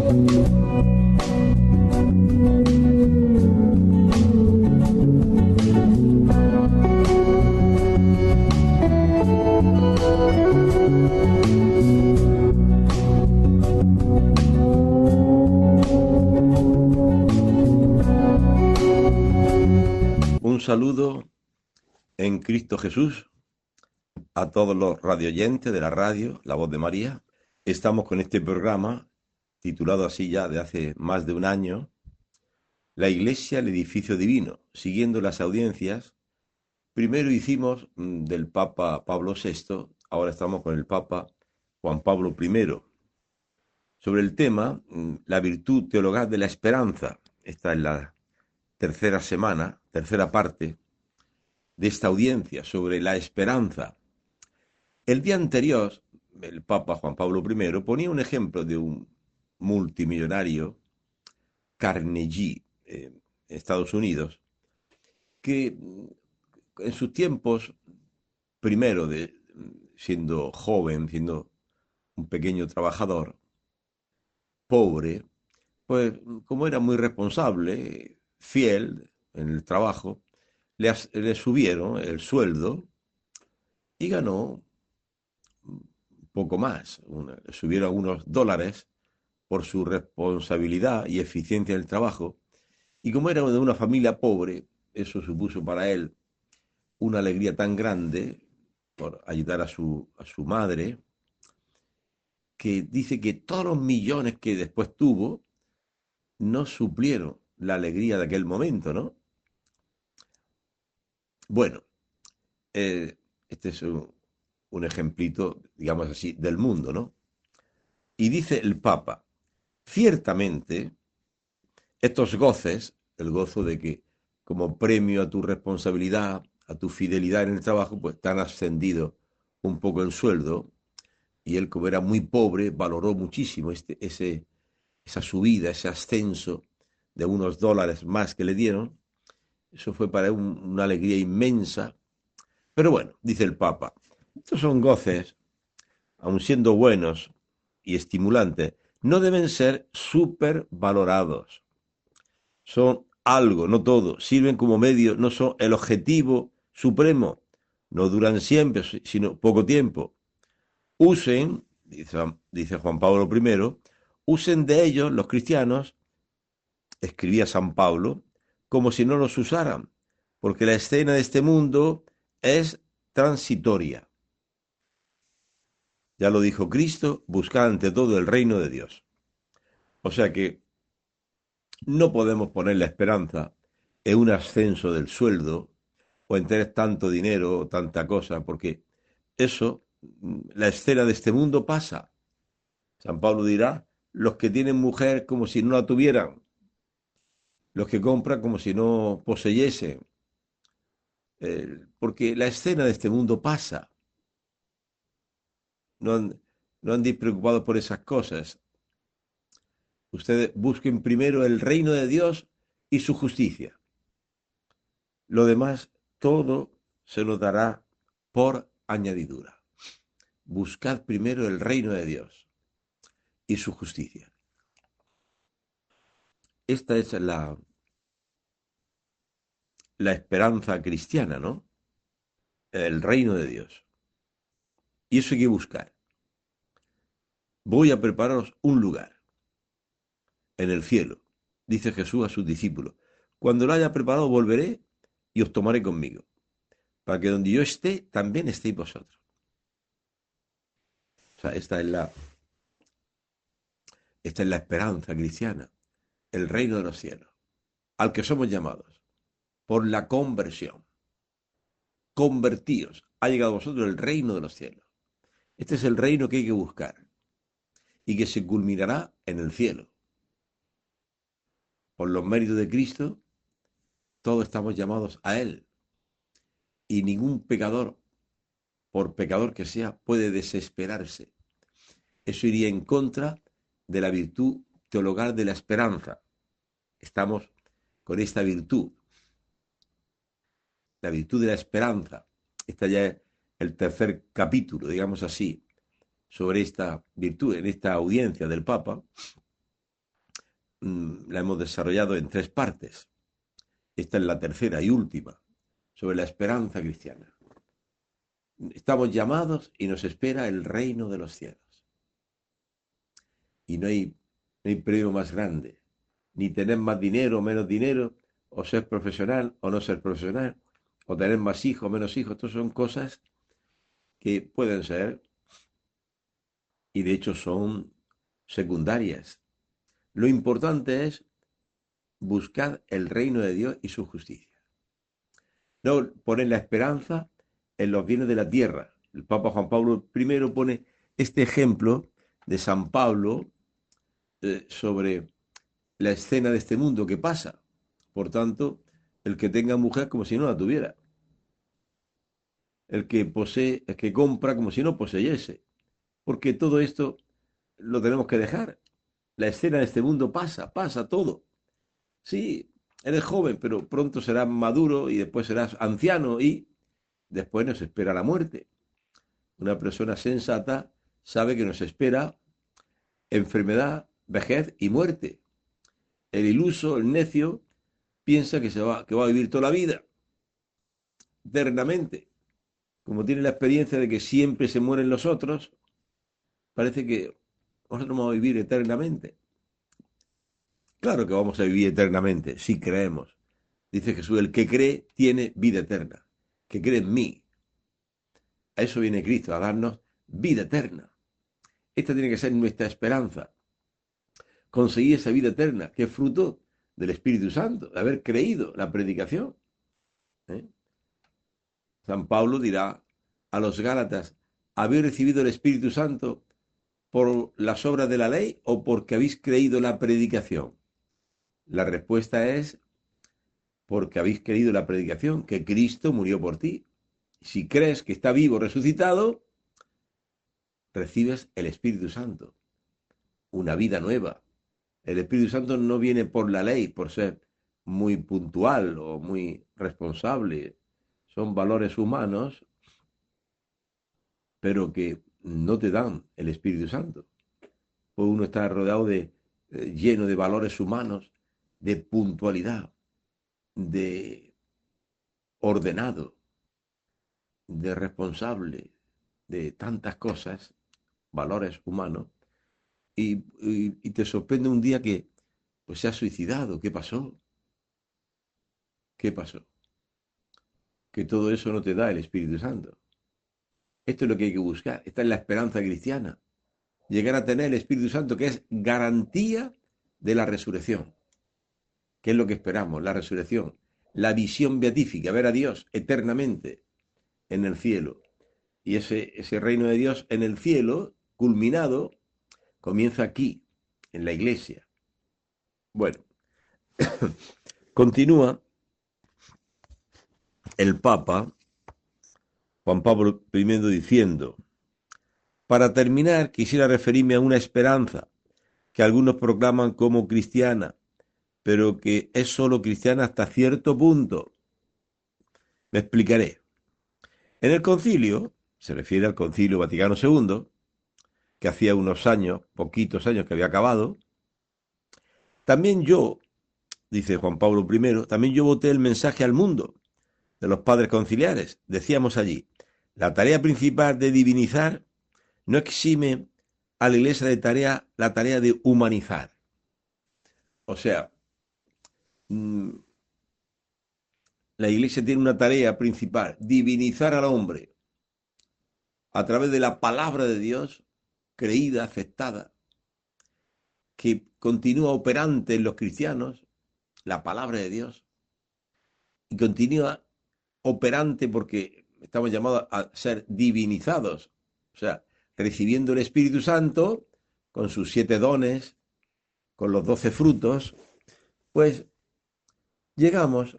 Un saludo en Cristo Jesús a todos los radioyentes de la radio, La Voz de María. Estamos con este programa titulado así ya de hace más de un año, La Iglesia, el edificio divino, siguiendo las audiencias. Primero hicimos del Papa Pablo VI, ahora estamos con el Papa Juan Pablo I, sobre el tema la virtud teologal de la esperanza. Esta es la tercera semana, tercera parte de esta audiencia sobre la esperanza. El día anterior, el Papa Juan Pablo I ponía un ejemplo de un multimillonario, Carnegie, en Estados Unidos, que en sus tiempos, primero de siendo joven, siendo un pequeño trabajador, pobre, pues como era muy responsable, fiel en el trabajo, le subieron el sueldo y ganó poco más, subieron unos dólares por su responsabilidad y eficiencia en el trabajo. Y como era de una familia pobre, eso supuso para él una alegría tan grande por ayudar a su madre, que dice que todos los millones que después tuvo no suplieron la alegría de aquel momento, ¿no? Bueno, este es un ejemplito, digamos así, del mundo, ¿no? Y dice el Papa, ciertamente, estos goces, el gozo de que como premio a tu responsabilidad, a tu fidelidad en el trabajo, pues te han ascendido un poco el sueldo, y él, como era muy pobre, valoró muchísimo esa subida, ese ascenso de unos dólares más que le dieron. Eso fue para él una alegría inmensa. Pero bueno, dice el Papa, estos son goces, aun siendo buenos y estimulantes, no deben ser supervalorados. Son algo, no todo. Sirven como medio, no son el objetivo supremo. No duran siempre, sino poco tiempo. Usen, dice Juan Pablo I, usen de ellos los cristianos, escribía San Pablo, como si no los usaran, porque la escena de este mundo es transitoria. Ya lo dijo Cristo, buscad ante todo el reino de Dios. O sea que no podemos poner la esperanza en un ascenso del sueldo o en tener tanto dinero o tanta cosa, porque eso, la escena de este mundo pasa. San Pablo dirá, los que tienen mujer como si no la tuvieran, los que compran como si no poseyesen, porque la escena de este mundo pasa. No, no andéis preocupados por esas cosas. Ustedes busquen primero el reino de Dios y su justicia. Lo demás, todo se nos dará por añadidura. Buscad primero el reino de Dios y su justicia. Esta es la esperanza cristiana, ¿no? El reino de Dios. Y eso hay que buscar. Voy a prepararos un lugar en el cielo, dice Jesús a sus discípulos. Cuando lo haya preparado, volveré y os tomaré conmigo, para que donde yo esté, también estéis vosotros. O sea, esta es la esperanza cristiana, el reino de los cielos, al que somos llamados, por la conversión. Convertíos, ha llegado a vosotros el reino de los cielos. Este es el reino que hay que buscar y que se culminará en el cielo. Por los méritos de Cristo, todos estamos llamados a Él. Y ningún pecador, por pecador que sea, puede desesperarse. Eso iría en contra de la virtud teologal de la esperanza. Estamos con esta virtud, la virtud de la esperanza. Este ya es el tercer capítulo, digamos así, sobre esta virtud, en esta audiencia del Papa. la hemos desarrollado en 3 partes. Esta es la tercera y última, sobre la esperanza cristiana. Estamos llamados y nos espera el reino de los cielos. Y no hay premio más grande, ni tener más dinero o menos dinero, o ser profesional o no ser profesional, o tener más hijos o menos hijos. Estas son cosas que pueden ser, y de hecho son secundarias. Lo importante es buscar el reino de Dios y su justicia. No poner la esperanza en los bienes de la tierra. El Papa Juan Pablo I pone este ejemplo de San Pablo sobre la escena de este mundo que pasa. Por tanto, el que tenga mujer como si no la tuviera. El que posee, el que compra como si no poseyese. Porque todo esto lo tenemos que dejar. La escena de este mundo pasa todo. Sí, eres joven, pero pronto serás maduro y después serás anciano y después nos espera la muerte. Una persona sensata sabe que nos espera enfermedad, vejez y muerte. El iluso, el necio, piensa que va a vivir toda la vida, eternamente. Como tiene la experiencia de que siempre se mueren los otros, parece que nosotros vamos a vivir eternamente. Claro que vamos a vivir eternamente, si creemos. Dice Jesús, el que cree tiene vida eterna, que cree en mí. A eso viene Cristo, a darnos vida eterna. Esta tiene que ser nuestra esperanza. Conseguir esa vida eterna, que es fruto del Espíritu Santo, de haber creído la predicación. ¿Eh? San Pablo dirá a los Gálatas, ¿habéis recibido el Espíritu Santo por las obras de la ley o porque habéis creído la predicación? La respuesta es porque habéis creído la predicación, que Cristo murió por ti. Si crees que está vivo, resucitado, recibes el Espíritu Santo, una vida nueva. El Espíritu Santo no viene por la ley, por ser muy puntual o muy responsable. Son valores humanos, pero que no te dan el Espíritu Santo. Pues uno está rodeado lleno de valores humanos, de puntualidad, de ordenado, de responsable, de tantas cosas, valores humanos, y te sorprende un día que pues, se ha suicidado. ¿Qué pasó? ¿Qué pasó? Que todo eso no te da el Espíritu Santo. Esto es lo que hay que buscar. Esta es la esperanza cristiana. Llegar a tener el Espíritu Santo, que es garantía de la resurrección. ¿Qué es lo que esperamos? La resurrección. La visión beatífica, ver a Dios eternamente en el cielo. Y ese reino de Dios en el cielo, culminado, comienza aquí, en la iglesia. Bueno, continúa el Papa Juan Pablo I diciendo, para terminar quisiera referirme a una esperanza que algunos proclaman como cristiana, pero que es solo cristiana hasta cierto punto. Me explicaré. En el concilio, se refiere al concilio Vaticano II, que hacía unos años, poquitos años que había acabado, también yo, dice Juan Pablo I, también yo voté el mensaje al mundo de los padres conciliares. Decíamos allí, la tarea principal de divinizar no exime a la iglesia de la tarea de humanizar. O sea, la iglesia tiene una tarea principal, divinizar al hombre a través de la palabra de Dios, creída, aceptada, que continúa operante en los cristianos, la palabra de Dios, y continúa operante porque estamos llamados a ser divinizados, o sea, recibiendo el Espíritu Santo con sus 7 dones, con los 12 frutos, pues llegamos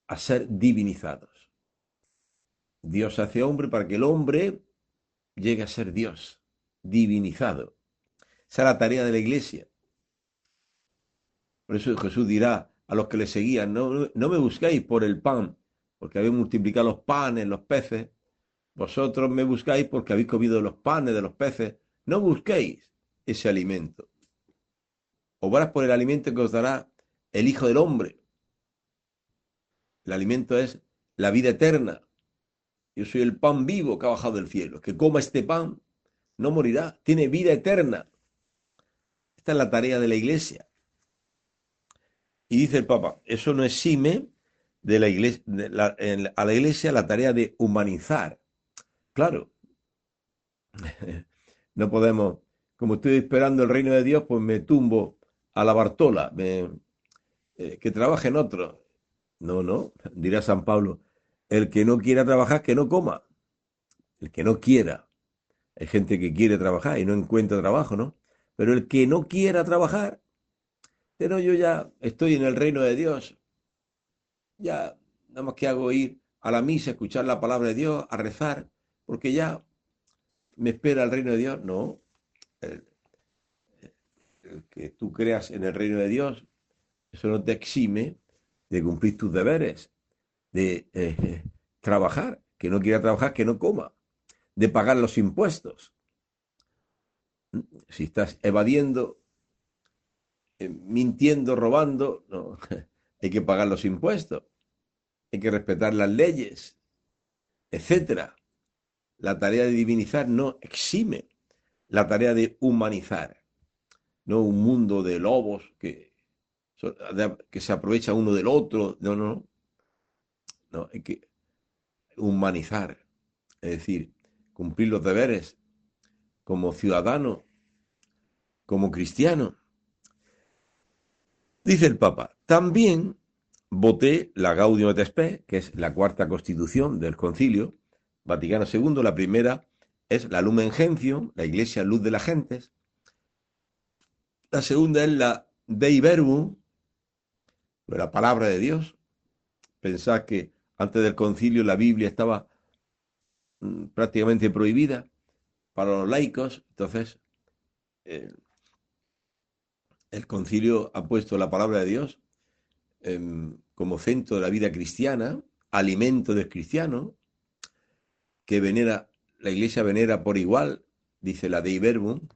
a ser divinizados. Dios hace hombre para que el hombre llegue a ser Dios, divinizado. Esa es la tarea de la iglesia. Por eso Jesús dirá a los que le seguían, no me busquéis por el pan, porque habéis multiplicado los panes, los peces. Vosotros me buscáis porque habéis comido los panes de los peces. No busquéis ese alimento. Obrad por el alimento que os dará el Hijo del Hombre. El alimento es la vida eterna. Yo soy el pan vivo que ha bajado del cielo. Que coma este pan no morirá, tiene vida eterna. Esta es la tarea de la Iglesia. Y dice el Papa, eso no exime de la iglesia, a la Iglesia la tarea de humanizar. Claro, no podemos, como estoy esperando el reino de Dios, pues me tumbo a la Bartola, que trabaje en otro. No, no, dirá San Pablo, el que no quiera trabajar, que no coma. El que no quiera. Hay gente que quiere trabajar y no encuentra trabajo, ¿no? Pero el que no quiera trabajar, pero yo ya estoy en el reino de Dios, ya nada más que hago ir a la misa, escuchar la palabra de Dios, a rezar, porque ya me espera el reino de Dios. No, el, el que tú creas en el reino de Dios, eso no te exime de cumplir tus deberes, de trabajar, que no quiera trabajar, que no coma, de pagar los impuestos. Si estás evadiendo, mintiendo, robando, no, hay que pagar los impuestos, hay que respetar las leyes, etcétera. La tarea de divinizar no exime la tarea de humanizar, no un mundo de lobos que se aprovecha uno del otro, no, no, no, hay que humanizar, es decir, cumplir los deberes como ciudadano, como cristiano. Dice el Papa, también voté la Gaudium et Spes, que es la cuarta constitución del Concilio Vaticano II. La primera es la Lumen Gentium, la Iglesia Luz de las Gentes. La segunda es la Dei Verbum, la palabra de Dios. Pensad que antes del concilio la Biblia estaba prácticamente prohibida para los laicos. Entonces, el concilio ha puesto la palabra de Dios como centro de la vida cristiana, alimento del cristiano, que venera, la Iglesia venera por igual, dice la Dei Verbum,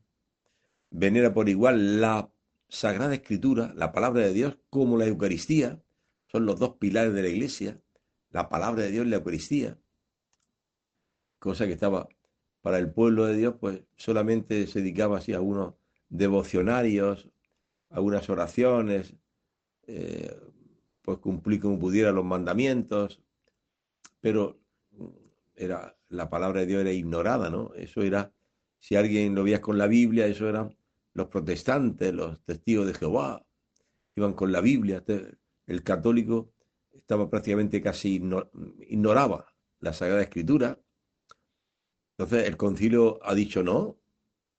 venera por igual la Sagrada Escritura, la palabra de Dios, como la Eucaristía. Son los dos pilares de la Iglesia, la palabra de Dios y la Eucaristía. Cosa que estaba para el pueblo de Dios, pues solamente se dedicaba así a unos devocionarios, a unas oraciones, eh, pues cumplir como pudiera los mandamientos, pero era, la palabra de Dios era ignorada, ¿no? Eso era, si alguien lo veía con la Biblia, eso eran los protestantes, los testigos de Jehová, iban con la Biblia. El católico estaba prácticamente casi ignoraba la Sagrada Escritura. Entonces el concilio ha dicho no,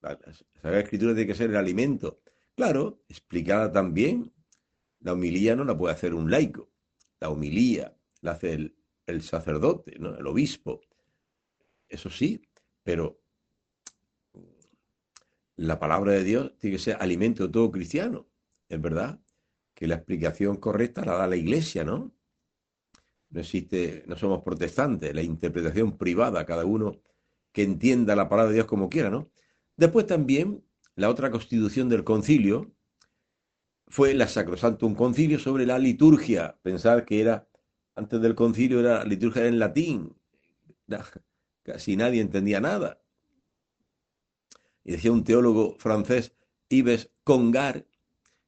la Sagrada Escritura tiene que ser el alimento. Claro, explicada también, la homilía no la puede hacer un laico, la homilía la hace el sacerdote, ¿no? El obispo, eso sí, pero la palabra de Dios tiene que ser alimento de todo cristiano, es verdad que la explicación correcta la da la Iglesia, ¿no? No existe, no somos protestantes, la interpretación privada, cada uno que entienda la palabra de Dios como quiera, ¿no? Después también, la otra constitución del concilio fue la Sacrosanctum Concilio sobre la liturgia. Pensar que era, antes del concilio, era la liturgia en latín. Casi nadie entendía nada. Y decía un teólogo francés, Yves Congar,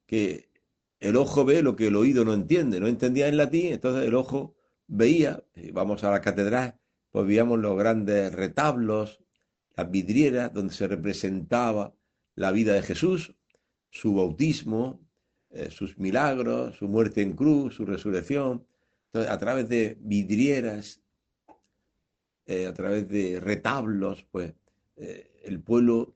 que el ojo ve lo que el oído no entiende. No entendía en latín, entonces el ojo veía. Vamos a la catedral, pues veíamos los grandes retablos, las vidrieras, donde se representaba la vida de Jesús, su bautismo, sus milagros, su muerte en cruz, su resurrección. Entonces, a través de vidrieras, a través de retablos, pues el pueblo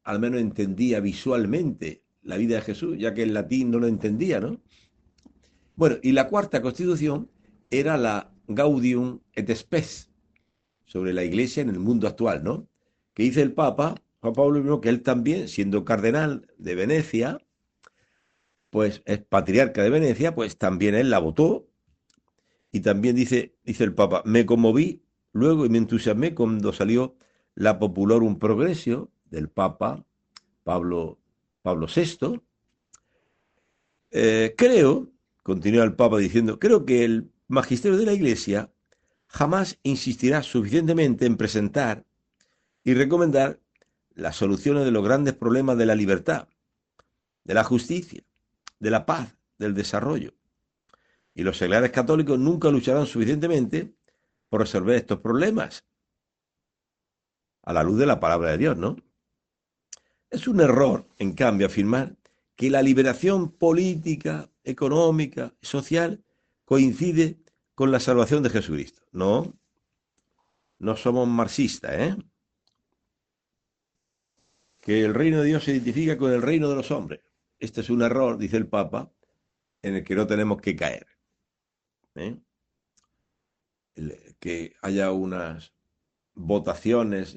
al menos entendía visualmente la vida de Jesús, ya que el latín no lo entendía, ¿no? Bueno, y la cuarta constitución era la Gaudium et Spes, sobre la iglesia en el mundo actual, ¿no? Que dice el Papa, Juan Pablo I, que él también, siendo cardenal de Venecia, pues es patriarca de Venecia, pues también él la votó. Y también dice el Papa, me conmoví luego y me entusiasmé cuando salió la Populorum Progressio del Papa Pablo VI, Creo, continúa el Papa diciendo, creo que el magisterio de la Iglesia jamás insistirá suficientemente en presentar y recomendar las soluciones de los grandes problemas de la libertad, de la justicia, de la paz, del desarrollo. Y los seglares católicos nunca lucharán suficientemente por resolver estos problemas a la luz de la palabra de Dios, ¿no? Es un error, en cambio, afirmar que la liberación política, económica, social coincide con la salvación de Jesucristo. No, no somos marxistas, ¿eh? Que el reino de Dios se identifica con el reino de los hombres. Este es un error, dice el Papa, en el que no tenemos que caer, ¿eh? Que haya unas votaciones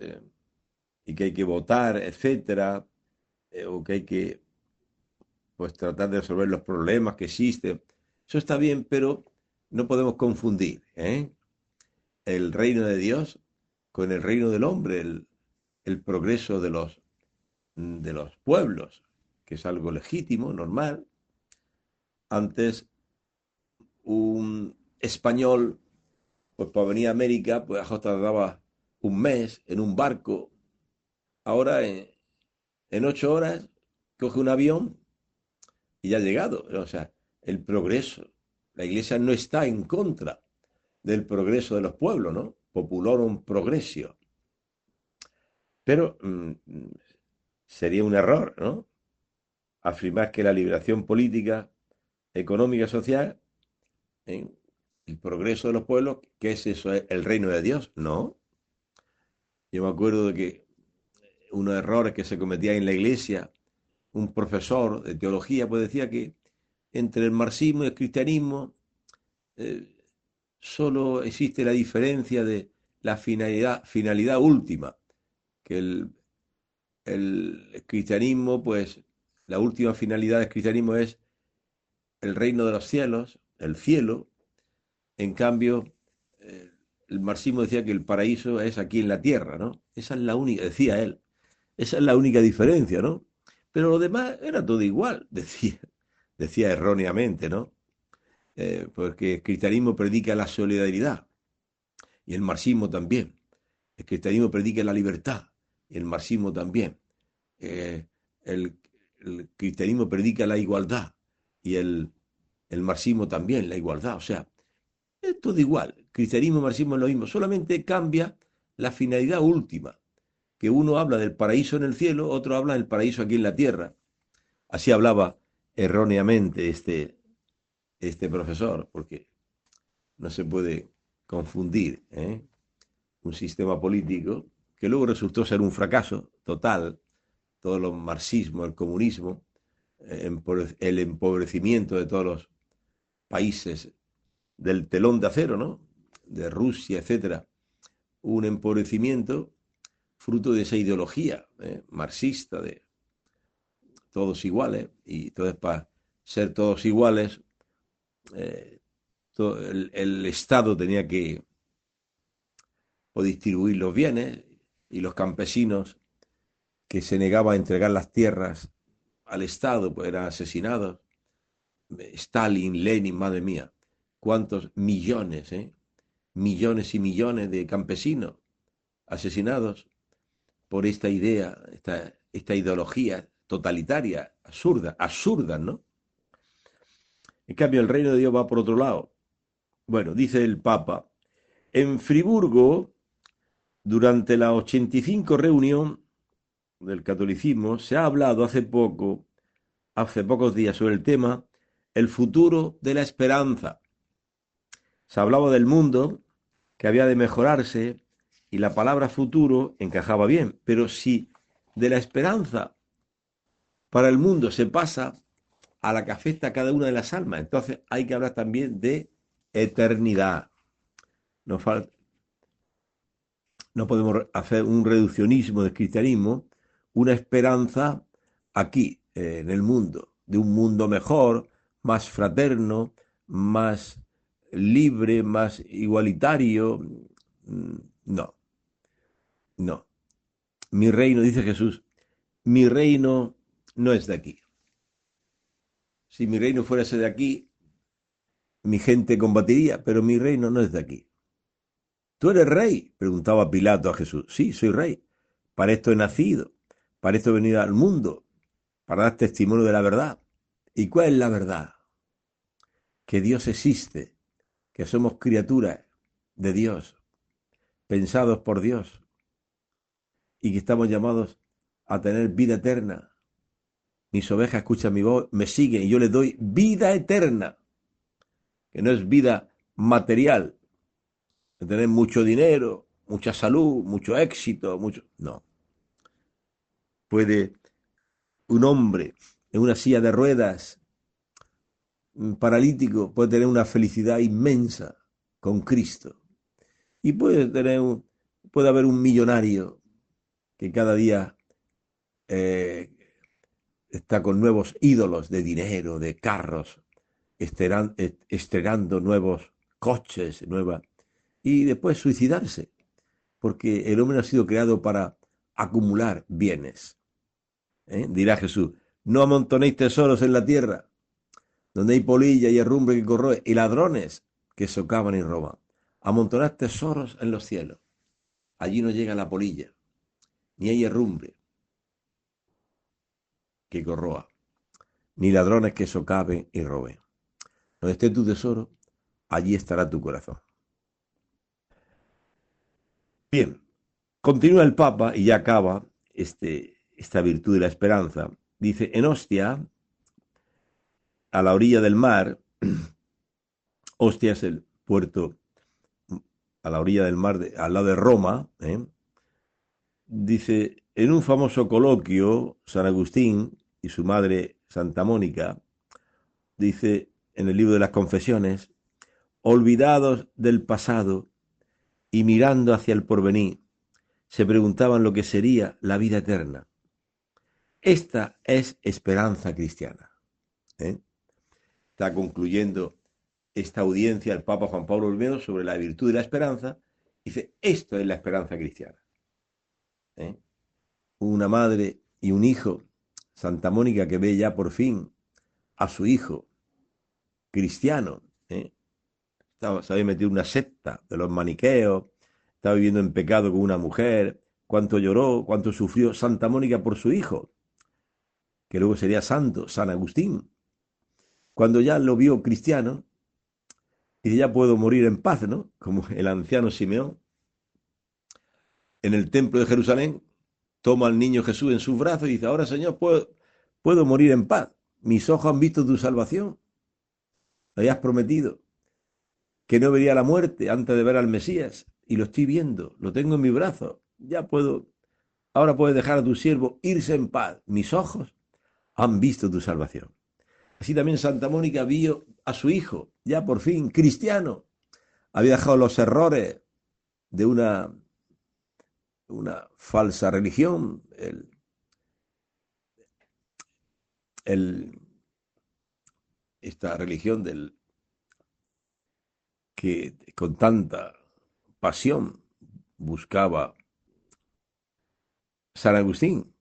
y que hay que votar, etcétera, o que hay que pues tratar de resolver los problemas que existen. Eso está bien, pero no podemos confundir, ¿eh? El reino de Dios con el reino del hombre, el progreso de los pueblos, que es algo legítimo, normal. Antes un español, pues para venir a América, pues tardaba un mes en un barco. Ahora en 8 horas coge un avión y ya ha llegado. O sea, el progreso. La iglesia no está en contra del progreso de los pueblos, ¿no? Populorum progressio. Pero sería un error, ¿no? Afirmar que la liberación política, económica y social, ¿eh? El progreso de los pueblos, ¿qué es eso? ¿El reino de Dios? No. Yo me acuerdo de que unos errores que se cometían en la iglesia, un profesor de teología pues decía que entre el marxismo y el cristianismo eh, solo existe la diferencia de la finalidad última, que el cristianismo, pues la última finalidad del cristianismo es el reino de los cielos, el cielo. En cambio, eh, el marxismo decía que el paraíso es aquí en la tierra, ¿no? Esa es la única, decía él, esa es la única diferencia, ¿no? Pero lo demás era todo igual, decía erróneamente, ¿no? Porque el cristianismo predica la solidaridad y el marxismo también. El cristianismo predica la libertad y el marxismo también. Eh, el, el, cristianismo predica la igualdad y el marxismo también, la igualdad. O sea, es todo igual. Cristianismo y marxismo es lo mismo, solamente cambia la finalidad última, que uno habla del paraíso en el cielo, otro habla del paraíso aquí en la tierra. Así hablaba erróneamente este profesor, porque no se puede confundir, ¿eh? Un sistema político que luego resultó ser un fracaso total, todo el marxismo, el comunismo, el empobrecimiento de todos los países del telón de acero, ¿no? De Rusia, etcétera. Un empobrecimiento fruto de esa ideología marxista de todos iguales, y entonces para ser todos iguales, eh, el Estado tenía que o distribuir los bienes y los campesinos que se negaban a entregar las tierras al Estado pues eran asesinados. Stalin, Lenin, madre mía, cuántos millones, millones y millones de campesinos asesinados por esta idea, esta ideología totalitaria, absurda, ¿no? En cambio, el reino de Dios va por otro lado. Bueno, dice el Papa, en Friburgo, durante la 85 reunión del catolicismo, se ha hablado hace pocos días, sobre el tema el futuro de la esperanza. Se hablaba del mundo que había de mejorarse y la palabra futuro encajaba bien, pero si de la esperanza para el mundo se pasa a la que afecta a cada una de las almas, entonces hay que hablar también de eternidad. Nos falta, no podemos hacer un reduccionismo del cristianismo, una esperanza aquí, en el mundo, de un mundo mejor, más fraterno, más libre, más igualitario. No, no. Mi reino, dice Jesús, mi reino no es de aquí. Si mi reino fuese de aquí, mi gente combatiría, pero mi reino no es de aquí. ¿Tú eres rey? Preguntaba Pilato a Jesús. Sí, soy rey. Para esto he nacido. Para esto he venido al mundo. Para dar testimonio de la verdad. ¿Y cuál es la verdad? Que Dios existe, que somos criaturas de Dios, pensados por Dios, y que estamos llamados a tener vida eterna. Mis ovejas escuchan mi voz, me siguen y yo les doy vida eterna, que no es vida material, de tener mucho dinero, mucha salud, mucho éxito, mucho... No. Puede un hombre en una silla de ruedas, un paralítico, puede tener una felicidad inmensa con Cristo. Y puede haber un millonario que cada día eh, está con nuevos ídolos de dinero, de carros, estrenando nuevos coches, y después suicidarse, porque el hombre no ha sido creado para acumular bienes. Dirá Jesús, no amontonéis tesoros en la tierra, donde hay polilla y herrumbre que corroe, y ladrones que socavan y roban. Amontonad tesoros en los cielos. Allí no llega la polilla, ni hay herrumbre que corroa, ni ladrones que socaven y roben. Donde esté tu tesoro, allí estará tu corazón. Bien, continúa el Papa y ya acaba esta virtud de la esperanza. Dice, en Ostia, a la orilla del mar, Ostia es el puerto a la orilla del mar, al lado de Roma, dice, en un famoso coloquio, San Agustín y su madre Santa Mónica, dice en el libro de las Confesiones, olvidados del pasado y mirando hacia el porvenir, se preguntaban lo que sería la vida eterna. Esta es esperanza cristiana. ¿eh? Está concluyendo esta audiencia el Papa Juan Pablo I sobre la virtud de la esperanza. Dice, esto es la esperanza cristiana. Una madre y un hijo, Santa Mónica, que ve ya por fin a su hijo cristiano. Se había metido en una secta de los maniqueos, estaba viviendo en pecado con una mujer, cuánto lloró, cuánto sufrió Santa Mónica por su hijo, que luego sería santo, San Agustín. Cuando ya lo vio cristiano, dice, ya puedo morir en paz, ¿no? Como el anciano Simeón. En el templo de Jerusalén, toma al niño Jesús en sus brazos y dice, ahora Señor, puedo morir en paz. Mis ojos han visto tu salvación. Me habías prometido que no vería la muerte antes de ver al Mesías. Y lo estoy viendo, lo tengo en mis brazos. Ahora puedes dejar a tu siervo irse en paz. Mis ojos han visto tu salvación. Así también Santa Mónica vio a su hijo, ya por fin, cristiano. Había dejado los errores de una falsa religión, esta religión que con tanta pasión buscaba San Agustín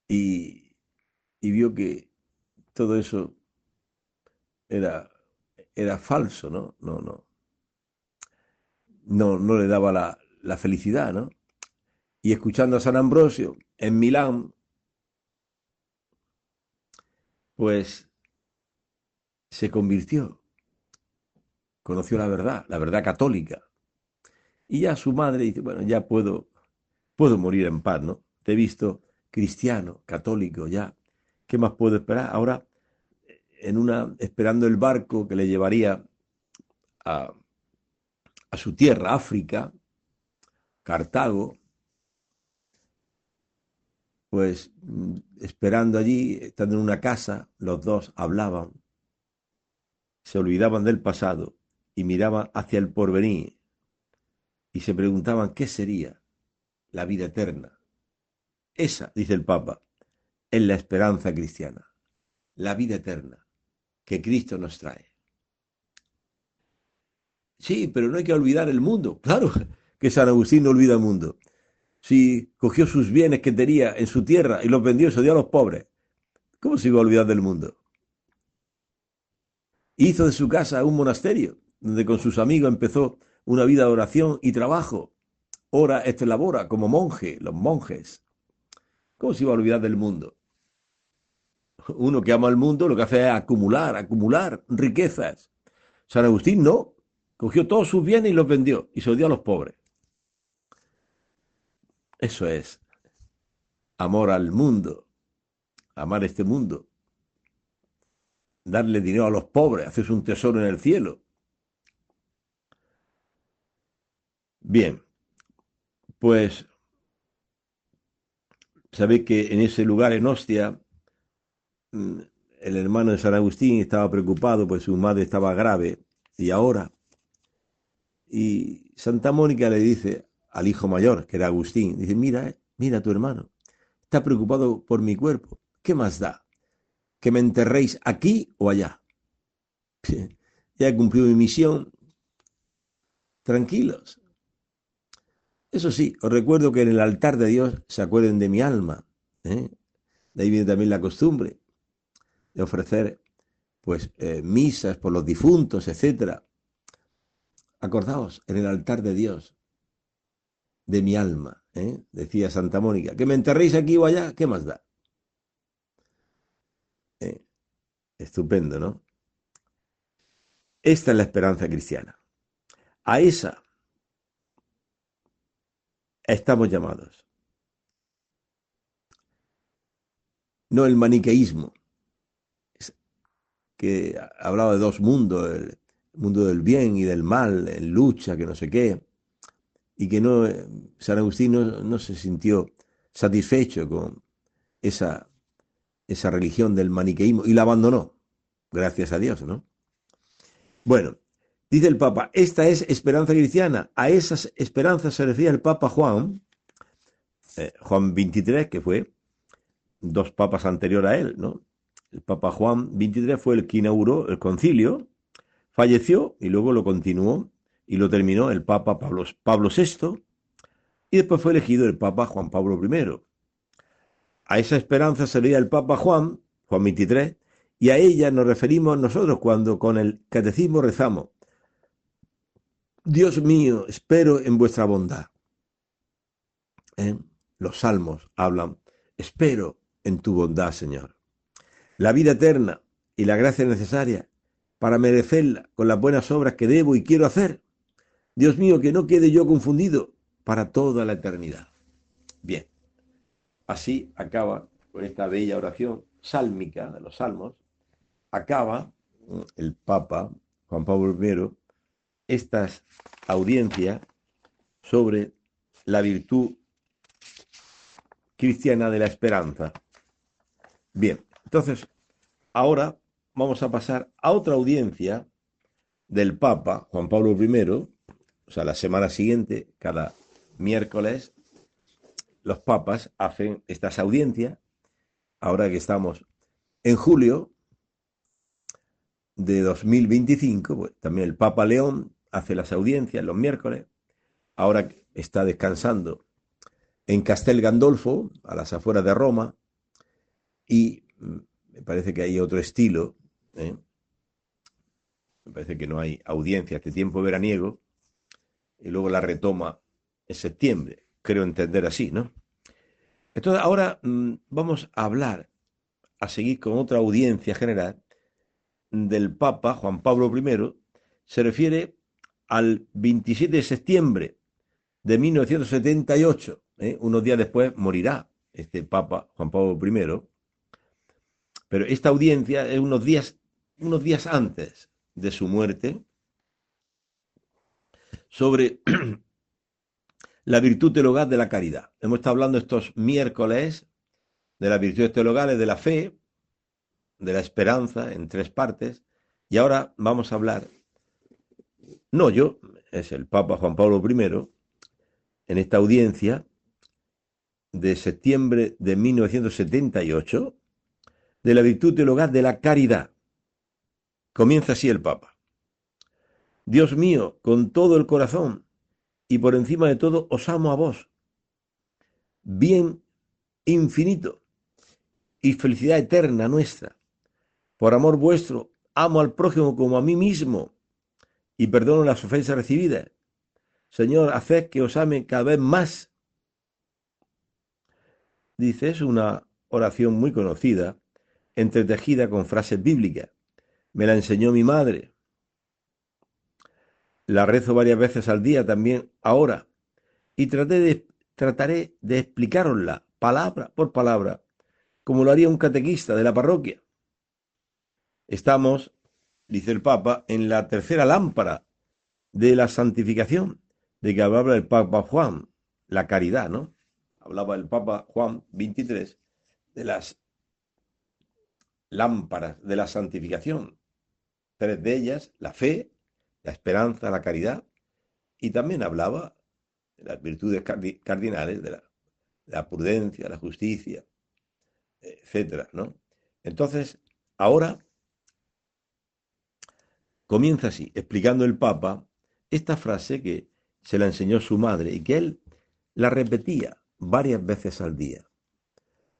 y, y vio que todo eso era, era falso, ¿no? No le daba la felicidad, ¿no? Y escuchando a San Ambrosio en Milán, pues se convirtió, conoció la verdad católica. Y ya su madre dice, bueno, ya puedo morir en paz, ¿no? Te he visto cristiano, católico, ya. ¿Qué más puedo esperar? Ahora, esperando el barco que le llevaría a, a su tierra, África, Cartago, pues esperando allí, estando en una casa, los dos hablaban, se olvidaban del pasado y miraban hacia el porvenir y se preguntaban qué sería la vida eterna. Esa, dice el Papa, es la esperanza cristiana, la vida eterna que Cristo nos trae. Sí, pero no hay que olvidar el mundo. Claro que San Agustín no olvida el mundo. Si cogió sus bienes que tenía en su tierra y los vendió y se dio a los pobres, ¿cómo se iba a olvidar del mundo? Hizo de su casa un monasterio, donde con sus amigos empezó una vida de oración y trabajo. Ora et labora como monje, los monjes. ¿Cómo se iba a olvidar del mundo? Uno que ama al mundo lo que hace es acumular, acumular riquezas. San Agustín no, cogió todos sus bienes y los vendió y se los dio a los pobres. Eso es amor al mundo, amar este mundo, darle dinero a los pobres, hacerse un tesoro en el cielo. Bien, pues sabéis que en ese lugar, en Ostia, el hermano de San Agustín estaba preocupado, pues su madre estaba grave y ahora. Y Santa Mónica le dice al hijo mayor, que era Agustín, dice, mira, mira tu hermano, está preocupado por mi cuerpo. ¿Qué más da? ¿Que me enterréis aquí o allá? Ya he cumplido mi misión, tranquilos. Eso sí, os recuerdo que en el altar de Dios se acuerden de mi alma. ¿Eh? De ahí viene también la costumbre de ofrecer pues misas por los difuntos, etcétera. Acordaos, en el altar de Dios, de mi alma, decía Santa Mónica, que me enterréis aquí o allá, ¿qué más da? ¿Eh? Estupendo, ¿no? Esta es la esperanza cristiana. A esa estamos llamados. No el maniqueísmo, que hablaba de dos mundos, el mundo del bien y del mal, en lucha, que no sé qué, y que no, San Agustín no se sintió satisfecho con esa, esa religión del maniqueísmo y la abandonó, gracias a Dios, ¿no? Bueno, dice el Papa, esta es esperanza cristiana. A esas esperanzas se refiere el Papa Juan, Juan 23, que fue dos papas anterior a él, ¿no? El Papa Juan 23 fue el que inauguró el concilio, falleció y luego lo continuó y lo terminó el Papa Pablo VI y después fue elegido el Papa Juan Pablo I. A esa esperanza se leía el Papa Juan 23, y a ella nos referimos nosotros cuando con el catecismo rezamos, Dios mío, espero en vuestra bondad. ¿Eh? Los salmos hablan, espero en tu bondad, Señor. La vida eterna y la gracia necesaria para merecerla con las buenas obras que debo y quiero hacer. Dios mío, que no quede yo confundido para toda la eternidad. Bien, así acaba con esta bella oración sálmica de los salmos, acaba el Papa Juan Pablo I estas audiencias sobre la virtud cristiana de la esperanza. Bien, entonces ahora vamos a pasar a otra audiencia del Papa Juan Pablo I, o sea, la semana siguiente, cada miércoles, los papas hacen estas audiencias. Ahora que estamos en julio de 2025, pues también el Papa León hace las audiencias los miércoles. Ahora está descansando en Castel Gandolfo, a las afueras de Roma, y me parece que hay otro estilo, ¿eh? Me parece que no hay audiencia este tiempo veraniego, y luego la retoma en septiembre, creo entender así, ¿no? Entonces ahora vamos a hablar, a seguir con otra audiencia general del Papa Juan Pablo I, se refiere al 27 de septiembre de 1978, unos días después morirá este Papa Juan Pablo I, pero esta audiencia es unos días antes de su muerte, sobre la virtud teologal de la caridad. Hemos estado hablando estos miércoles de las virtudes teologales de la fe, de la esperanza, en tres partes, y ahora vamos a hablar, no yo, es el Papa Juan Pablo I, en esta audiencia de septiembre de 1978, de la virtud teologal de la caridad. Comienza así el Papa. Dios mío, con todo el corazón y por encima de todo os amo a vos. Bien infinito y felicidad eterna nuestra. Por amor vuestro amo al prójimo como a mí mismo y perdono las ofensas recibidas. Señor, haced que os ame cada vez más. Dice, es una oración muy conocida, entretejida con frases bíblicas. Me la enseñó mi madre. La rezo varias veces al día también ahora. Y trataré de explicarosla palabra por palabra, como lo haría un catequista de la parroquia. Estamos, dice el Papa, en la tercera lámpara de la santificación, de que hablaba el Papa Juan, la caridad, ¿no? Hablaba el Papa Juan 23 de las lámparas de la santificación. Tres de ellas, la fe, la esperanza, la caridad, y también hablaba de las virtudes cardinales, de la prudencia, la justicia, etcétera, ¿no? Entonces, ahora comienza así, explicando el Papa esta frase que se la enseñó su madre y que él la repetía varias veces al día,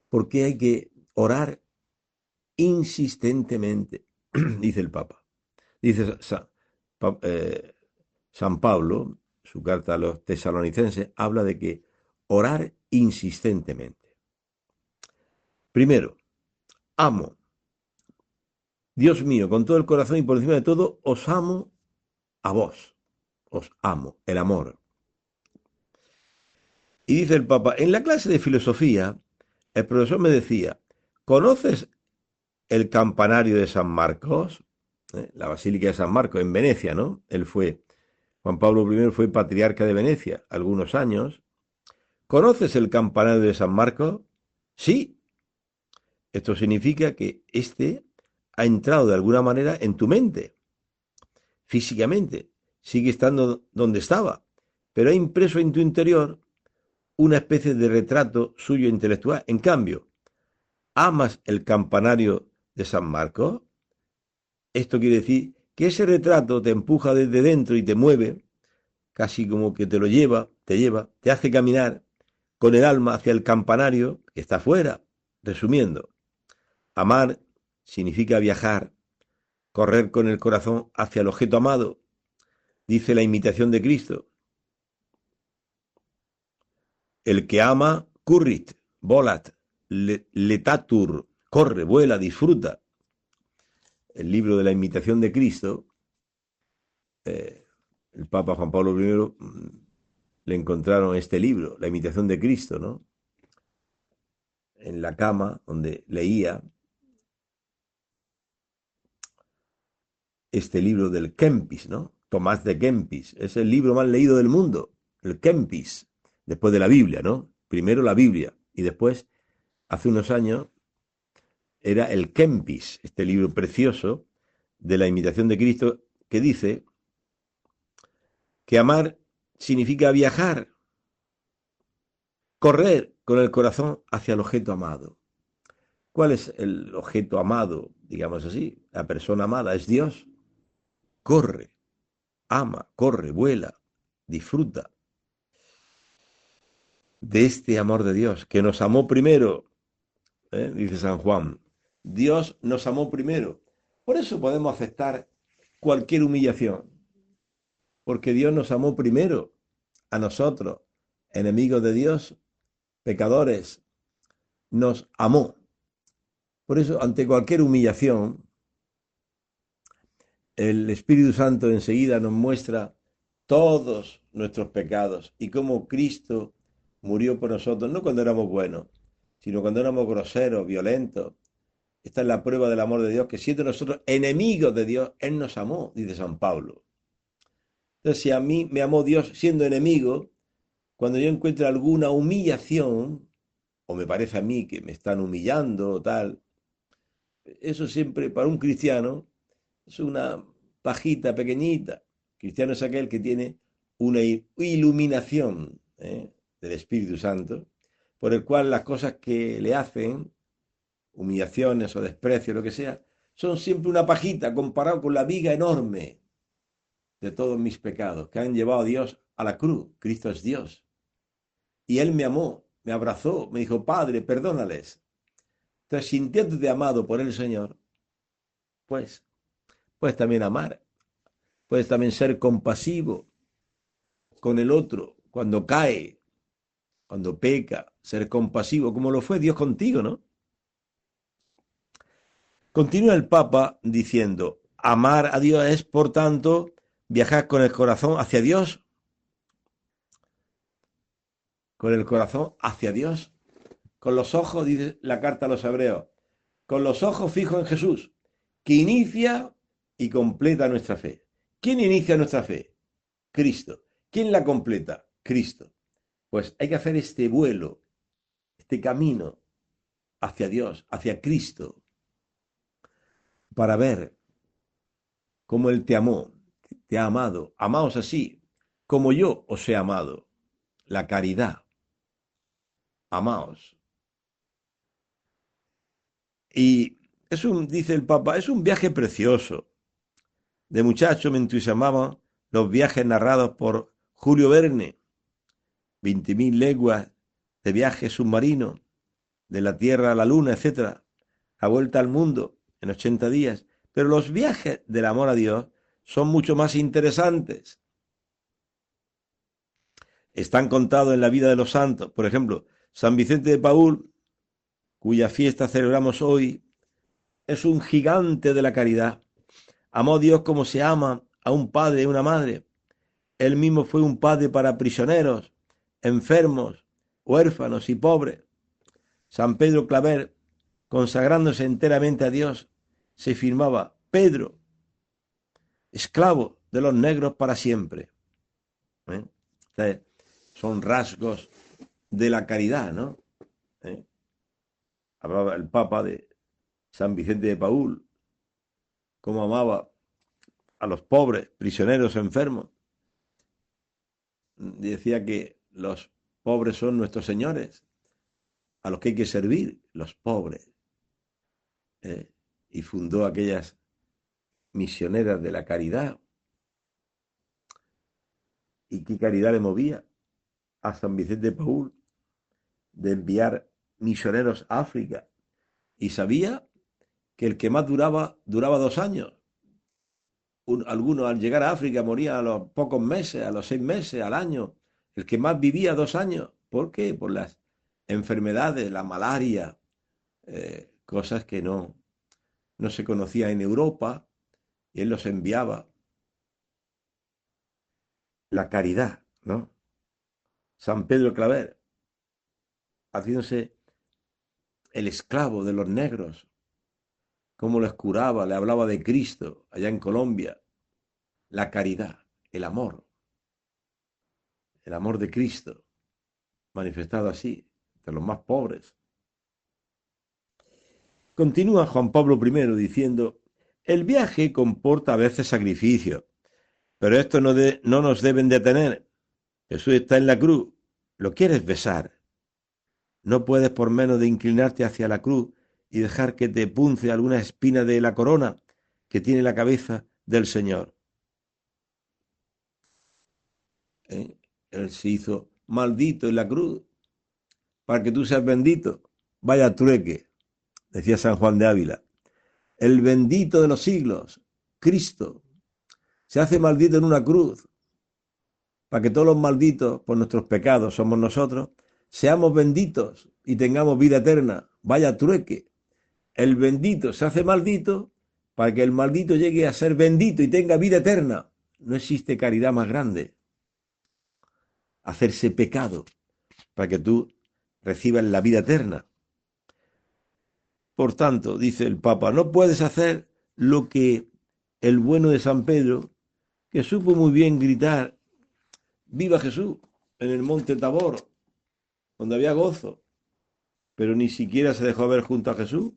porque hay que orar insistentemente, dice el Papa. Dice San Pablo, su carta a los tesalonicenses, habla de que orar insistentemente. Primero, amo. Dios mío, con todo el corazón y por encima de todo, os amo a vos. Os amo, el amor. Y dice el Papa, en la clase de filosofía, el profesor me decía, ¿conoces el campanario de San Marcos? La Basílica de San Marcos, en Venecia, ¿no? Juan Pablo I fue patriarca de Venecia algunos años. ¿Conoces el campanario de San Marcos? Sí. Esto significa que este ha entrado de alguna manera en tu mente, físicamente. Sigue estando donde estaba, pero ha impreso en tu interior una especie de retrato suyo intelectual. En cambio, ¿amas el campanario de San Marcos? Esto quiere decir que ese retrato te empuja desde dentro y te mueve, casi como que te lo lleva, te hace caminar con el alma hacia el campanario que está afuera. Resumiendo, amar significa viajar, correr con el corazón hacia el objeto amado, dice la imitación de Cristo. El que ama, currit, volat, letatur, corre, vuela, disfruta. El libro de la imitación de Cristo, el Papa Juan Pablo I le encontraron este libro, la imitación de Cristo, ¿no? En la cama donde leía este libro del Kempis, ¿no? Tomás de Kempis, es el libro más leído del mundo, el Kempis, después de la Biblia, ¿no? Primero la Biblia y después, hace unos años, era el Kempis, este libro precioso de la imitación de Cristo que dice que amar significa viajar, correr con el corazón hacia el objeto amado. ¿Cuál es el objeto amado? Digamos así, la persona amada es Dios. Corre, ama, corre, vuela, disfruta de este amor de Dios, que nos amó primero, dice San Juan. Dios nos amó primero. Por eso podemos aceptar cualquier humillación, porque Dios nos amó primero a nosotros, enemigos de Dios, pecadores, nos amó. Por eso, ante cualquier humillación, el Espíritu Santo enseguida nos muestra todos nuestros pecados y cómo Cristo murió por nosotros, no cuando éramos buenos, sino cuando éramos groseros, violentos. Esta es la prueba del amor de Dios, que siendo nosotros enemigos de Dios, Él nos amó, dice San Pablo. Entonces, si a mí me amó Dios siendo enemigo, cuando yo encuentro alguna humillación, o me parece a mí que me están humillando o tal, eso siempre para un cristiano es una pajita pequeñita. Cristiano es aquel que tiene una iluminación del Espíritu Santo, por el cual las cosas que le hacen, humillaciones o desprecios, lo que sea, son siempre una pajita comparado con la viga enorme de todos mis pecados que han llevado a Dios a la cruz. Cristo es Dios. Y Él me amó, me abrazó, me dijo, Padre, perdónales. Entonces, sintiéndote amado por el Señor, pues puedes también amar, puedes también ser compasivo con el otro cuando cae, cuando peca, ser compasivo, como lo fue Dios contigo, ¿no? Continúa el Papa diciendo, amar a Dios es, por tanto, viajar con el corazón hacia Dios, con el corazón hacia Dios, con los ojos, dice la carta a los hebreos, con los ojos fijos en Jesús, que inicia y completa nuestra fe. ¿Quién inicia nuestra fe? Cristo. ¿Quién la completa? Cristo. Pues hay que hacer este vuelo, este camino hacia Dios, hacia Cristo, para ver cómo Él te amó, te ha amado. Amaos así, como yo os he amado. La caridad. Amaos. Y dice el Papa, es un viaje precioso. De muchacho me entusiasmaban los viajes narrados por Julio Verne, 20.000 leguas de viaje submarino, de la Tierra a la Luna, etcétera, la vuelta al mundo en 80 días. Pero los viajes del amor a Dios son mucho más interesantes. Están contados en la vida de los santos. Por ejemplo, San Vicente de Paúl, cuya fiesta celebramos hoy, es un gigante de la caridad. Amó a Dios como se ama a un padre y una madre. Él mismo fue un padre para prisioneros, enfermos, huérfanos y pobres. San Pedro Claver, consagrándose enteramente a Dios, se firmaba Pedro, esclavo de los negros para siempre. ¿Eh? Son rasgos de la caridad, ¿no? ¿Eh? Hablaba el Papa de San Vicente de Paúl, cómo amaba a los pobres, prisioneros, enfermos. Decía que los pobres son nuestros señores, a los que hay que servir, los pobres. ¿Eh? Y fundó aquellas misioneras de la caridad. ¿Y qué caridad le movía a San Vicente de Paúl de enviar misioneros a África? Y sabía que el que más duraba 2 años. Algunos al llegar a África morían a los pocos meses, a los 6 meses, al año. El que más vivía 2 años. ¿Por qué? Por las enfermedades, la malaria, cosas que no se conocían en Europa, y él los enviaba. La caridad, ¿no? San Pedro Claver, haciéndose el esclavo de los negros, cómo los curaba, le hablaba de Cristo allá en Colombia. La caridad, el amor de Cristo, manifestado así, de los más pobres. Continúa Juan Pablo I diciendo, el viaje comporta a veces sacrificios, pero esto no nos deben detener. Jesús está en la cruz, lo quieres besar. No puedes por menos de inclinarte hacia la cruz y dejar que te punce alguna espina de la corona que tiene la cabeza del Señor. Él se hizo maldito en la cruz para que tú seas bendito. Vaya trueque, decía San Juan de Ávila. El bendito de los siglos, Cristo, se hace maldito en una cruz para que todos los malditos por nuestros pecados somos nosotros, seamos benditos y tengamos vida eterna. Vaya trueque. El bendito se hace maldito para que el maldito llegue a ser bendito y tenga vida eterna. No existe caridad más grande. Hacerse pecado para que tú recibas la vida eterna. Por tanto, dice el Papa, no puedes hacer lo que el bueno de San Pedro, que supo muy bien gritar, viva Jesús, en el monte Tabor, donde había gozo, pero ni siquiera se dejó ver junto a Jesús,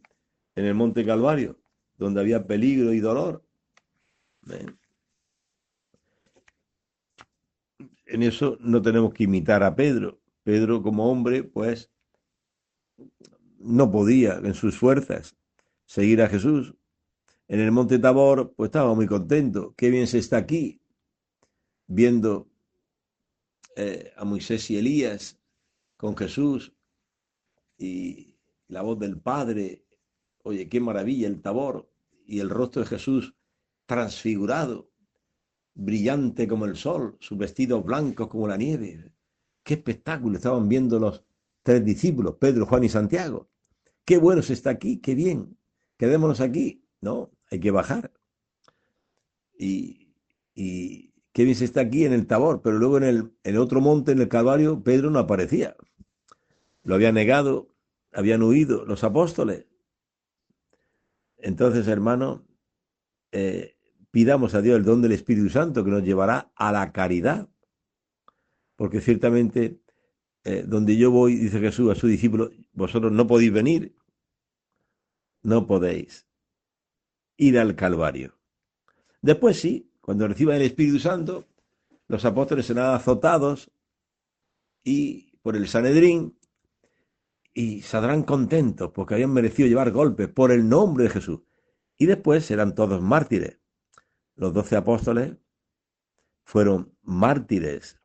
en el monte Calvario, donde había peligro y dolor. En eso no tenemos que imitar a Pedro. Pedro como hombre, pues, no podía en sus fuerzas seguir a Jesús. En el monte Tabor, pues estaba muy contento. Qué bien se está aquí, viendo a Moisés y Elías con Jesús y la voz del Padre. Oye, qué maravilla el Tabor y el rostro de Jesús transfigurado, brillante como el sol, sus vestidos blancos como la nieve. ¡Qué espectáculo! Estaban viendo los tres discípulos, Pedro, Juan y Santiago. ¡Qué bueno se está aquí! ¡Qué bien! Quedémonos aquí. No, hay que bajar. Y qué bien se está aquí en el Tabor, pero luego en el otro monte, en el Calvario, Pedro no aparecía. Lo había negado, habían huido los apóstoles. Entonces, hermano, pidamos a Dios el don del Espíritu Santo que nos llevará a la caridad, porque ciertamente donde yo voy, dice Jesús a sus discípulos, vosotros no podéis venir, no podéis ir al Calvario. Después sí, cuando reciban el Espíritu Santo, los apóstoles serán azotados y por el Sanedrín y saldrán contentos porque habían merecido llevar golpes por el nombre de Jesús. Y después serán todos mártires. Los 12 apóstoles fueron mártires.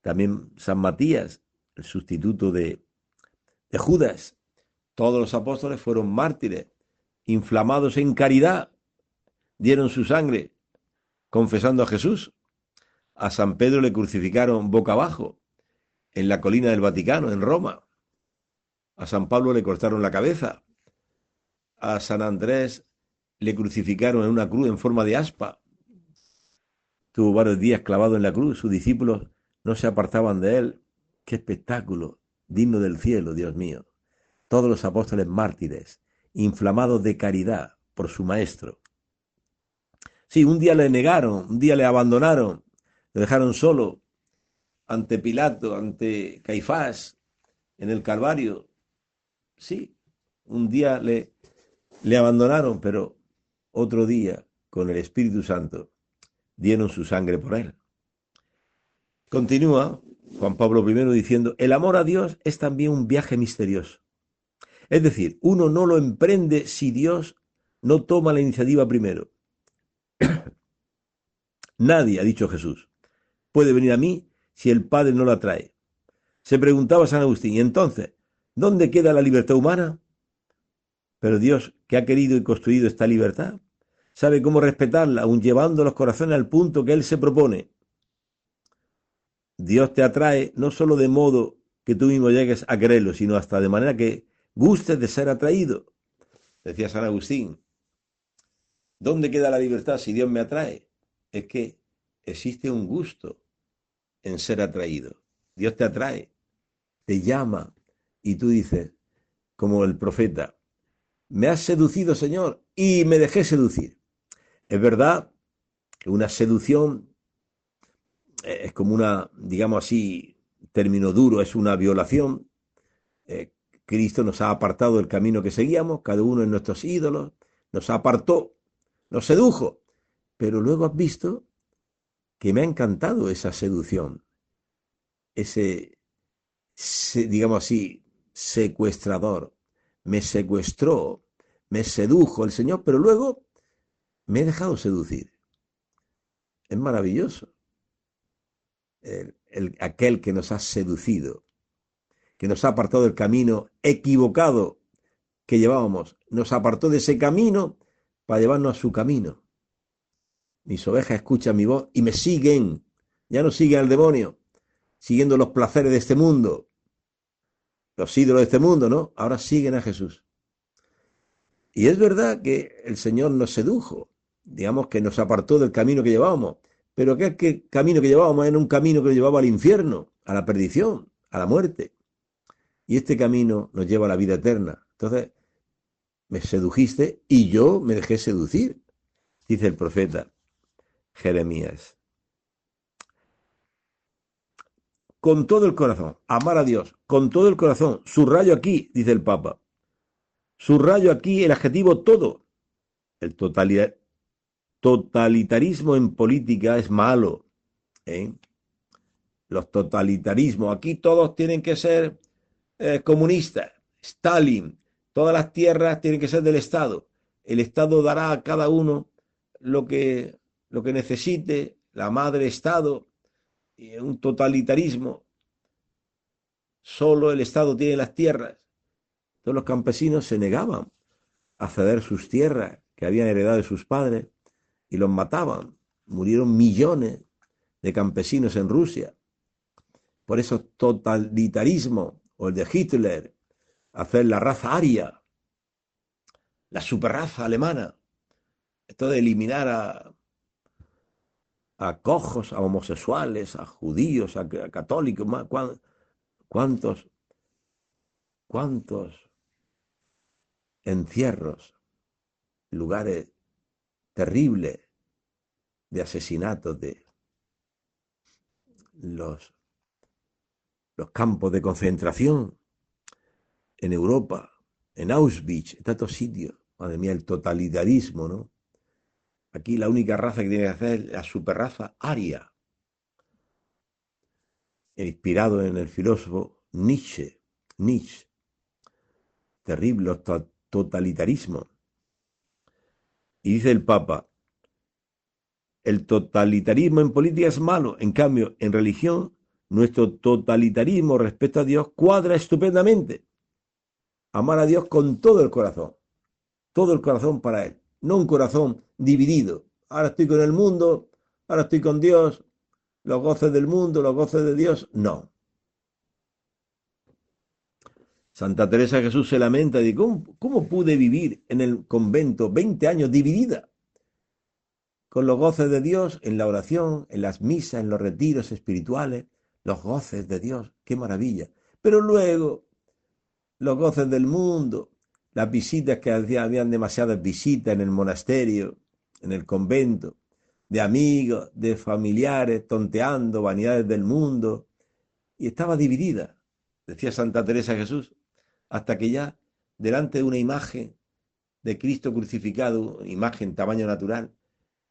También San Matías, el sustituto de Judas. Todos los apóstoles fueron mártires, inflamados en caridad, dieron su sangre confesando a Jesús. A San Pedro le crucificaron boca abajo en la colina del Vaticano, en Roma. A San Pablo le cortaron la cabeza. A San Andrés le crucificaron en una cruz en forma de aspa. Tuvo varios días clavado en la cruz. Sus discípulos no se apartaban de él. ¡Qué espectáculo! Digno del cielo, Dios mío. Todos los apóstoles mártires, inflamados de caridad por su maestro. Sí, un día le negaron, un día le abandonaron, le dejaron solo ante Pilato, ante Caifás, en el Calvario. Sí, un día le abandonaron, pero otro día, con el Espíritu Santo, dieron su sangre por él. Continúa Juan Pablo I diciendo, el amor a Dios es también un viaje misterioso. Es decir, uno no lo emprende si Dios no toma la iniciativa primero. Nadie, ha dicho Jesús, puede venir a mí si el Padre no la trae. Se preguntaba San Agustín, ¿y entonces dónde queda la libertad humana? Pero Dios, que ha querido y construido esta libertad, sabe cómo respetarla, aun llevando los corazones al punto que Él se propone. Dios te atrae no solo de modo que tú mismo llegues a quererlo, sino hasta de manera que gustes de ser atraído. Decía San Agustín, ¿dónde queda la libertad si Dios me atrae? Es que existe un gusto en ser atraído. Dios te atrae, te llama y tú dices, como el profeta, me has seducido, Señor, y me dejé seducir. Es verdad que una seducción es como una, digamos así, término duro, es una violación. Eh, Cristo nos ha apartado del camino que seguíamos, cada uno en nuestros ídolos, nos apartó, nos sedujo. Pero luego has visto que me ha encantado esa seducción, ese, digamos así, secuestrador. Me secuestró, me sedujo el Señor, pero luego me he dejado seducir. Es maravilloso. Aquel que nos ha seducido, que nos ha apartado del camino equivocado que llevábamos, nos apartó de ese camino para llevarnos a su camino. Mis ovejas escuchan mi voz y me siguen, ya no siguen al demonio, siguiendo los placeres de este mundo, los ídolos de este mundo, ¿no? Ahora siguen a Jesús. Y es verdad que el Señor nos sedujo, digamos que nos apartó del camino que llevábamos, pero aquel camino que llevábamos era un camino que nos llevaba al infierno, a la perdición, a la muerte. Y este camino nos lleva a la vida eterna. Entonces, me sedujiste y yo me dejé seducir, dice el profeta Jeremías. Con todo el corazón, amar a Dios, con todo el corazón. Subrayo aquí, dice el Papa. Subrayo aquí el adjetivo todo. El totalitarismo en política es malo, ¿eh? Los totalitarismos, aquí todos tienen que ser comunistas. Stalin, todas las tierras tienen que ser del Estado. El Estado dará a cada uno lo que, lo que necesite, la madre Estado, y un totalitarismo. Solo el Estado tiene las tierras. Todos los campesinos se negaban a ceder sus tierras que habían heredado de sus padres y los mataban. Murieron millones de campesinos en Rusia. Por eso totalitarismo, o el de Hitler, hacer la raza aria, la superraza alemana, esto de eliminar a cojos, a homosexuales, a judíos, a católicos, ¿cuántos, cuántos encierros, lugares terribles de asesinatos, de los, los campos de concentración en Europa, en Auschwitz, en tantos sitios? Madre mía, el totalitarismo, ¿no? Aquí la única raza que tiene que hacer es la superraza aria, inspirado en el filósofo Nietzsche. Nietzsche, terrible totalitarismo. Y dice el Papa, el totalitarismo en política es malo, en cambio, en religión, nuestro totalitarismo respecto a Dios cuadra estupendamente. Amar a Dios con todo el corazón para Él, no un corazón dividido. Ahora estoy con el mundo, ahora estoy con Dios, los goces del mundo, los goces de Dios, no. Santa Teresa de Jesús se lamenta y dice, ¿cómo pude vivir en el convento 20 años dividida? Con los goces de Dios en la oración, en las misas, en los retiros espirituales, los goces de Dios, qué maravilla. Pero luego, los goces del mundo, las visitas que habían demasiadas visitas en el monasterio, en el convento, de amigos, de familiares, tonteando, vanidades del mundo, y estaba dividida, decía Santa Teresa de Jesús, hasta que ya, delante de una imagen de Cristo crucificado, imagen tamaño natural,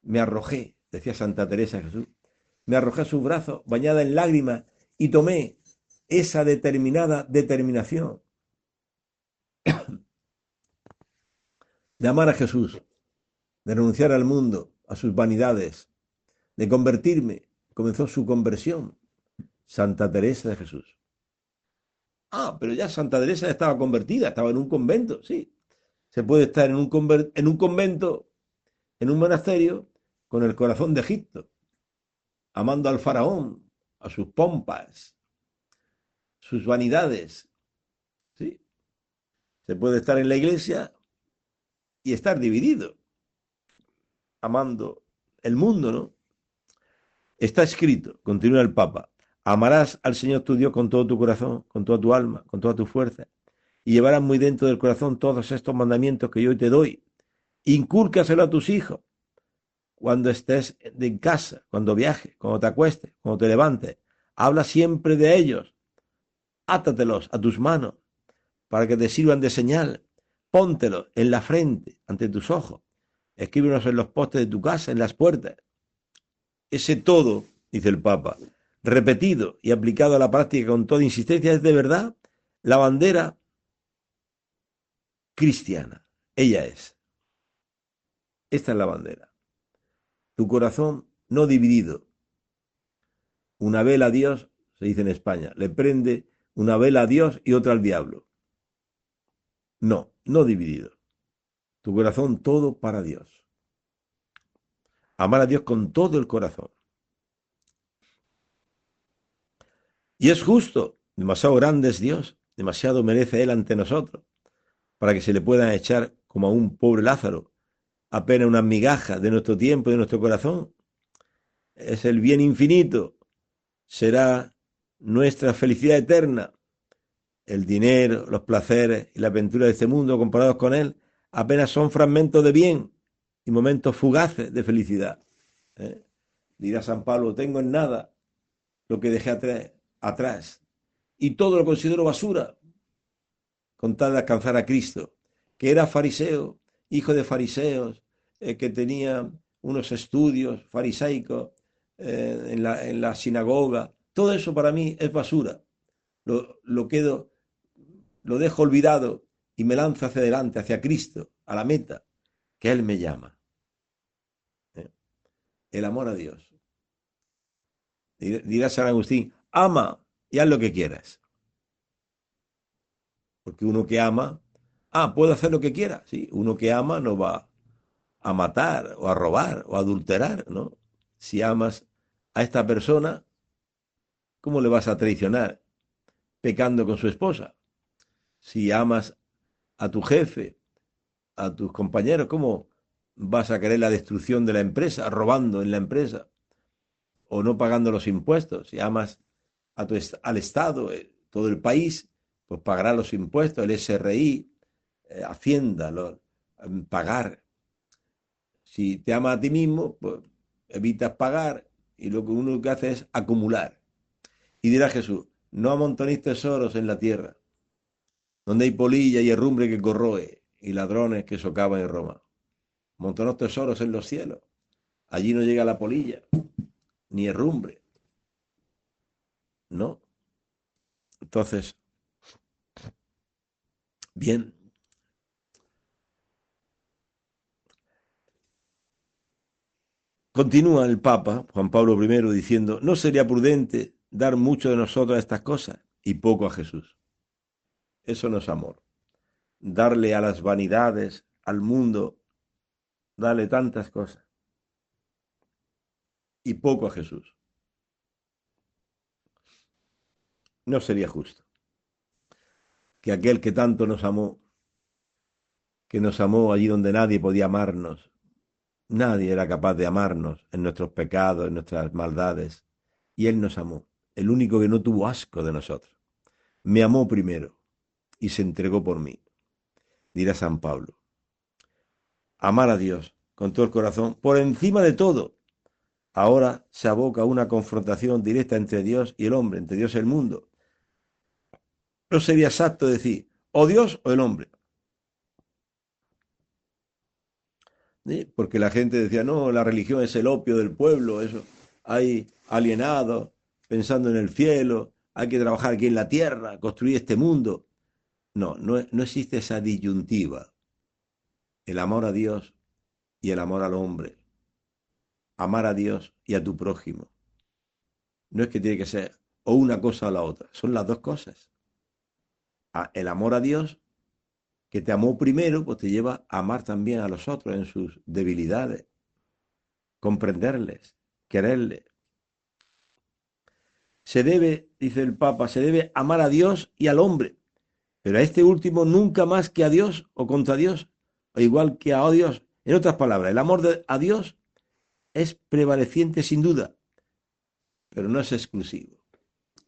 me arrojé, decía Santa Teresa de Jesús, me arrojé a sus brazos, bañada en lágrimas, y tomé esa determinada determinación de amar a Jesús, de renunciar al mundo, a sus vanidades, de convertirme. Comenzó su conversión, Santa Teresa de Jesús. Ah, pero ya Santa Teresa estaba convertida, estaba en un convento, sí. Se puede estar en un convento, en un monasterio, con el corazón de Egipto, amando al faraón, a sus pompas, sus vanidades, ¿sí? Se puede estar en la iglesia y estar dividido, amando el mundo, ¿no? Está escrito, continúa el Papa, amarás al Señor tu Dios con todo tu corazón, con toda tu alma, con toda tu fuerza, y llevarás muy dentro del corazón todos estos mandamientos que yo hoy te doy. Incúlcaselo a tus hijos cuando estés en casa, cuando viajes, cuando te acuestes, cuando te levantes. Habla siempre de ellos, átatelos a tus manos para que te sirvan de señal. Póntelos en la frente, ante tus ojos. Escríbelos en los postes de tu casa, en las puertas. Ese todo, dice el Papa, repetido y aplicado a la práctica con toda insistencia, es de verdad la bandera cristiana. Ella es. Esta es la bandera. Tu corazón no dividido. Una vela a Dios, se dice en España, le prende una vela a Dios y otra al diablo. No, no dividido. Tu corazón todo para Dios. Amar a Dios con todo el corazón. Y es justo, demasiado grande es Dios, demasiado merece Él ante nosotros, para que se le puedan echar como a un pobre Lázaro, apenas unas migajas de nuestro tiempo y de nuestro corazón. Es el bien infinito, será nuestra felicidad eterna. El dinero, los placeres y la aventura de este mundo comparados con él apenas son fragmentos de bien y momentos fugaces de felicidad. ¿Eh? Dirá San Pablo, tengo en nada lo que dejé atrás y todo lo considero basura con tal de alcanzar a Cristo, que era fariseo, hijo de fariseos, que tenía unos estudios farisaicos en la sinagoga. Todo eso para mí es basura. Lo quedo, lo dejo olvidado y me lanzo hacia adelante, hacia Cristo, a la meta, que Él me llama. ¿Eh? El amor a Dios. Dirá San Agustín, ama y haz lo que quieras. Porque uno que ama, puedo hacer lo que quiera. Sí, uno que ama no va a matar o a robar o a adulterar, ¿no? Si amas a esta persona, ¿cómo le vas a traicionar pecando con su esposa? Si amas a tu jefe, a tus compañeros, ¿cómo vas a querer la destrucción de la empresa, robando en la empresa o no pagando los impuestos? Si amas al Estado, todo el país, pues pagará los impuestos, el SRI, Hacienda, pagar. Si te amas a ti mismo, pues evitas pagar y lo que uno que hace es acumular. Y dirá Jesús, no amontonéis tesoros en la tierra, donde hay polilla y herrumbre que corroe y ladrones que socavan en Roma. Amontonaos tesoros en los cielos. Allí no llega la polilla, ni herrumbre, ¿no? Entonces, bien, continúa el Papa Juan Pablo I diciendo, no sería prudente dar mucho de nosotros a estas cosas y poco a Jesús. Eso no es amor. Darle a las vanidades, al mundo, darle tantas cosas y poco a Jesús. No sería justo que aquel que tanto nos amó, que nos amó allí donde nadie podía amarnos, nadie era capaz de amarnos en nuestros pecados, en nuestras maldades, y Él nos amó, el único que no tuvo asco de nosotros. Me amó primero y se entregó por mí, dirá San Pablo. Amar a Dios con todo el corazón, por encima de todo. Ahora se aboca una confrontación directa entre Dios y el hombre, entre Dios y el mundo. No sería exacto decir, o Dios o el hombre. ¿Sí? Porque la gente decía, no, la religión es el opio del pueblo, eso. Hay alienados pensando en el cielo, hay que trabajar aquí en la tierra, construir este mundo. No, no existe esa disyuntiva. El amor a Dios y el amor al hombre. Amar a Dios y a tu prójimo. No es que tiene que ser o una cosa o la otra, son las dos cosas. El amor a Dios, que te amó primero, pues te lleva a amar también a los otros en sus debilidades, comprenderles, quererles. Se debe, dice el Papa, se debe amar a Dios y al hombre, pero a este último nunca más que a Dios o contra Dios, o igual que a Dios. En otras palabras, el amor a Dios es prevaleciente sin duda, pero no es exclusivo.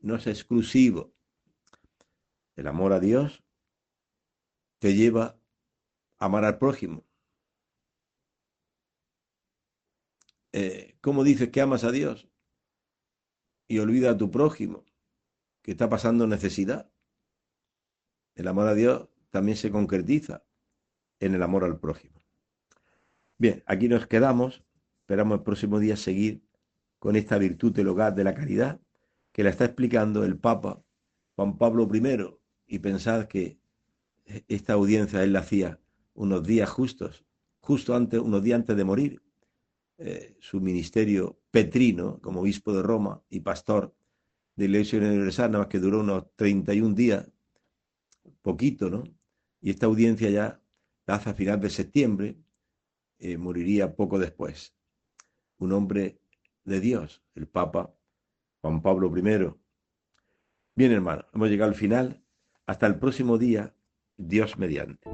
No es exclusivo. El amor a Dios te lleva a amar al prójimo. ¿Cómo dices que amas a Dios y olvida a tu prójimo que está pasando necesidad? El amor a Dios también se concretiza en el amor al prójimo. Bien, aquí nos quedamos. Esperamos el próximo día seguir con esta virtud del hogar de la caridad que la está explicando el Papa Juan Pablo I. Y pensad que esta audiencia él la hacía unos días justos, justo antes, unos días antes de morir. Su ministerio petrino como obispo de Roma y pastor de la Iglesia Universal, nada más que duró unos 31 días, poquito, ¿no? Y esta audiencia ya la hace a final de septiembre, moriría poco después. Un hombre de Dios, el Papa Juan Pablo I. Bien, hermano, hemos llegado al final. Hasta el próximo día, Dios mediante.